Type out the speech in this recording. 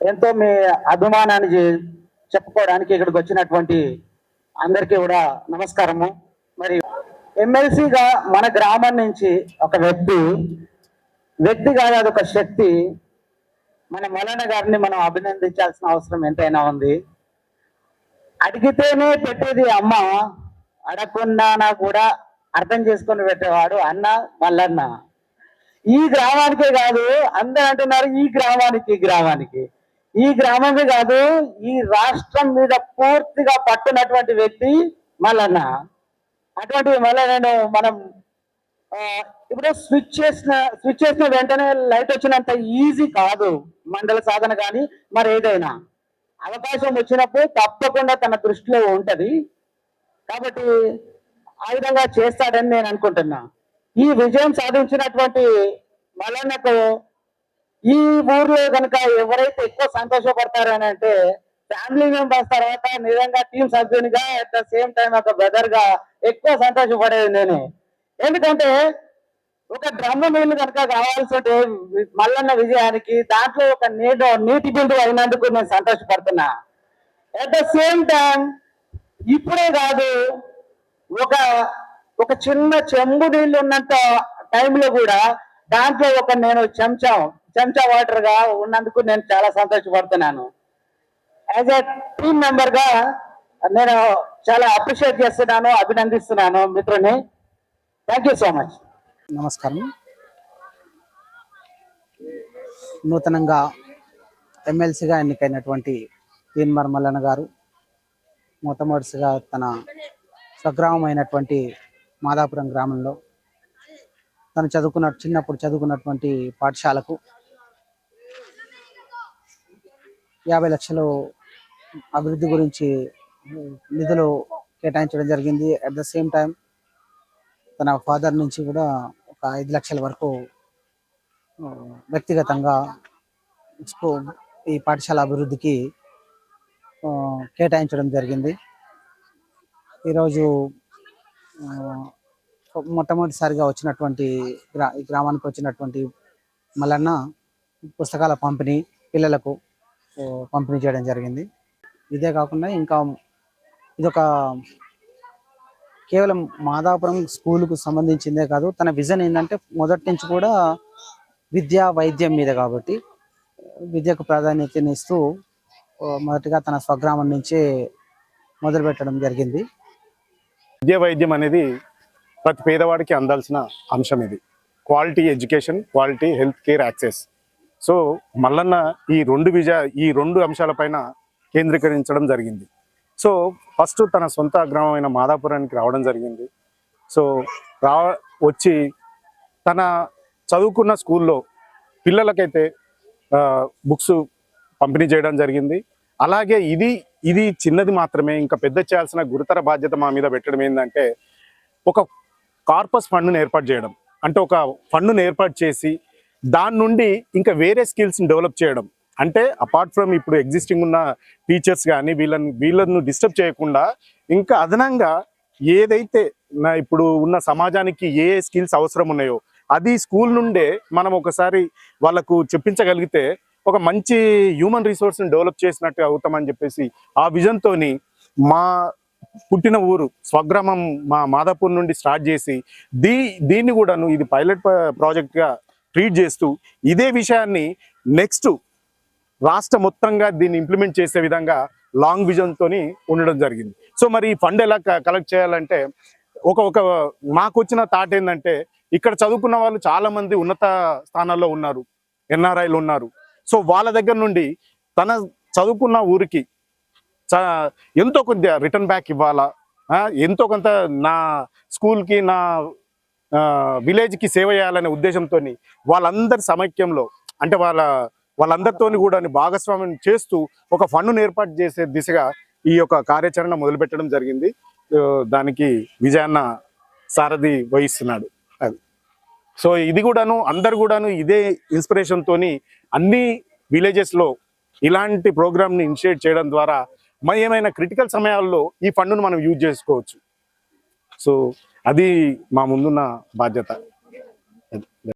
ఎంతో మీ అభిమానాన్ని చెప్పుకోవడానికి ఇక్కడికి వచ్చినటువంటి అందరికీ కూడా నమస్కారము. మరి ఎమ్మెల్సీగా మన గ్రామం నుంచి ఒక వ్యక్తి కాదు, అదొక శక్తి. మన మల్లన్న గారిని మనం అభినందించాల్సిన అవసరం ఎంతైనా ఉంది. అడిగితేనే పెట్టేది అమ్మ, అడగకుండా కూడా అర్థం చేసుకొని పెట్టేవాడు అన్న మల్లన్న. ఈ గ్రామానికే కాదు, అందరూ అంటున్నారు ఈ గ్రామమే కాదు, ఈ రాష్ట్రం మీద పూర్తిగా పట్టునటువంటి వ్యక్తి మల్లన్న. అటువంటి మల్లన్నను మనం ఇప్పుడు స్విచ్ చేసిన వెంటనే లైట్ వచ్చినంత ఈజీ కాదు మండల సాధన కానీ మరి ఏదైనా. అవకాశం వచ్చినప్పుడు తప్పకుండా తన దృష్టిలో ఉంటది. కాబట్టి ఆ విధంగా చేస్తాడని నేను అనుకుంటున్నా. ఈ విజయం సాధించినటువంటి మల్లన్నకు ఈ ఊర్లో కనుక ఎవరైతే ఎక్కువ సంతోషపడతారని అంటే ఫ్యామిలీ మెంబర్స్ తర్వాత నిజంగా టీం సభ్యునిగా అట్ ద సేమ్ టైం ఒక బ్రదర్ గా ఎక్కువ సంతోషపడేది నేను. ఎందుకంటే ఒక డ్రమ్మ నీళ్లు కనుక కావాల్సి ఉంటే మల్లన్న విజయానికి దాంట్లో ఒక నీటి బిందు అయినందుకు నేను సంతోషపడుతున్నా. అట్ ద సేమ్ టైం ఇప్పుడే కాదు, ఒక చిన్న చెంబు నీళ్ళు ఉన్నంత టైంలో కూడా దాంట్లో నేను చెంచా వాటర్ గా ఉన్నందుకు నేను చాలా సంతోషపడుతున్నాను. యాజ్ ఎ టీమ్ మెంబర్ గా నేను చాలా అప్రిషియేట్ చేస్తున్నాను, అభినందిస్తున్నాను మిత్రుని. Thank you so much. నమస్కారం. నూతనంగా ఎమ్మెల్సీగా ఎన్నికైనటువంటి తీన్మార్ మల్లన్న గారు మొట్టమొదటిగా తన స్వగ్రామం అయినటువంటి మాదాపురం గ్రామంలో తను చిన్నప్పుడు చదువుకున్నటువంటి పాఠశాలకు 50 లక్షలు అభివృద్ధి గురించి నిధులు కేటాయించడం జరిగింది. అట్ ద సేమ్ టైం తన ఫాదర్ నుంచి కూడా ఒక 5 లక్షల వరకు వ్యక్తిగతంగా ఈ పాఠశాల అభివృద్ధికి కేటాయించడం జరిగింది. ఈరోజు మొట్టమొదటిసారిగా వచ్చినటువంటి ఈ గ్రామానికి వచ్చినటువంటి మల్లన్న పుస్తకాల పంపిణీ పిల్లలకు పంపిణీ చేయడం జరిగింది. ఇదే కాకుండా ఇంకా ఇదొక కేవలం మాదాపురం స్కూలుకు సంబంధించిందే కాదు, తన విజన్ ఏంటంటే మొదటి నుంచి కూడా విద్యా వైద్యం మీద, కాబట్టి విద్యకు ప్రాధాన్యతనిస్తూ మొదటిగా తన స్వగ్రామం నుంచే మొదలు పెట్టడం జరిగింది. విద్యా వైద్యం అనేది ప్రతి పేదవాడికి అందాల్సిన అంశం. ఇది quality education, quality health care access. So Mallanna ఈ రెండు అంశాలపైన కేంద్రీకరించడం జరిగింది. సో ఫస్ట్ తన సొంత గ్రామమైన మాదాపురానికి రావడం జరిగింది. సో వచ్చి తన చదువుకున్న స్కూల్లో పిల్లలకైతే బుక్స్ పంపిణీ చేయడం జరిగింది. అలాగే ఇది చిన్నది మాత్రమే, ఇంకా పెద్ద చేయాల్సిన గురుతర బాధ్యత మా మీద పెట్టడం ఏంటంటే ఒక కార్పస్ ఫండ్ను ఏర్పాటు చేయడం. అంటే ఒక ఫండ్ను ఏర్పాటు చేసి దాని నుండి ఇంకా వేరే స్కిల్స్ని డెవలప్ చేయడం. అంటే అపార్ట్ ఫ్రమ్ ఇప్పుడు ఎగ్జిస్టింగ్ ఉన్న టీచర్స్ కానీ వీళ్ళను డిస్టర్బ్ చేయకుండా ఇంకా అదనంగా ఏదైతే ఇప్పుడు ఉన్న సమాజానికి ఏ స్కిల్స్ అవసరం ఉన్నాయో అది స్కూల్ నుండే మనం ఒకసారి వాళ్ళకు చెప్పించగలిగితే ఒక మంచి హ్యూమన్ రిసోర్స్ని డెవలప్ చేసినట్టు అవుతామని చెప్పేసి ఆ విజన్తోని మా పుట్టిన ఊరు స్వగ్రామం మా మాదాపూర్ నుండి స్టార్ట్ చేసి దీన్ని కూడాను ఇది పైలట్ ప్రాజెక్ట్గా ట్రీట్ చేస్తూ ఇదే విషయాన్ని నెక్స్ట్ రాష్ట్ర మొత్తంగా దీన్ని ఇంప్లిమెంట్ చేసే విధంగా లాంగ్ విజన్తో ఉండడం జరిగింది. సో మరి ఈ ఫండ్ ఎలా కలెక్ట్ చేయాలంటే ఒక మాకు వచ్చిన థాట్ ఏంటంటే ఇక్కడ చదువుకున్న వాళ్ళు చాలా మంది ఉన్నత స్థానాల్లో ఉన్నారు, ఎన్ఆర్ఐలు ఉన్నారు. సో వాళ్ళ దగ్గర నుండి తన చదువుకున్న ఊరికి ఎంతో కొంత రిటర్న్ బ్యాక్ ఇవ్వాలా, ఎంతో కొంత నా స్కూల్కి నా విలేజ్కి సేవ చేయాలనే ఉద్దేశంతో వాళ్ళందరి సమైక్యంలో అంటే వాళ్ళందరితో కూడా భాగస్వామ్యం చేస్తూ ఒక ఫండ్ను ఏర్పాటు చేసే దిశగా ఈ యొక్క కార్యాచరణ మొదలుపెట్టడం జరిగింది. దానికి విజయన్న సారథి వహిస్తున్నాడు. అది సో ఇది కూడాను అందరు కూడాను ఇదే ఇన్స్పిరేషన్తో అన్ని విలేజెస్లో ఇలాంటి ప్రోగ్రామ్ని ఇనిషియేట్ చేయడం ద్వారా ఏమైనా క్రిటికల్ సమయాల్లో ఈ ఫండ్ను మనం యూజ్ చేసుకోవచ్చు. సో అది మా ముందున్న బాధ్యత.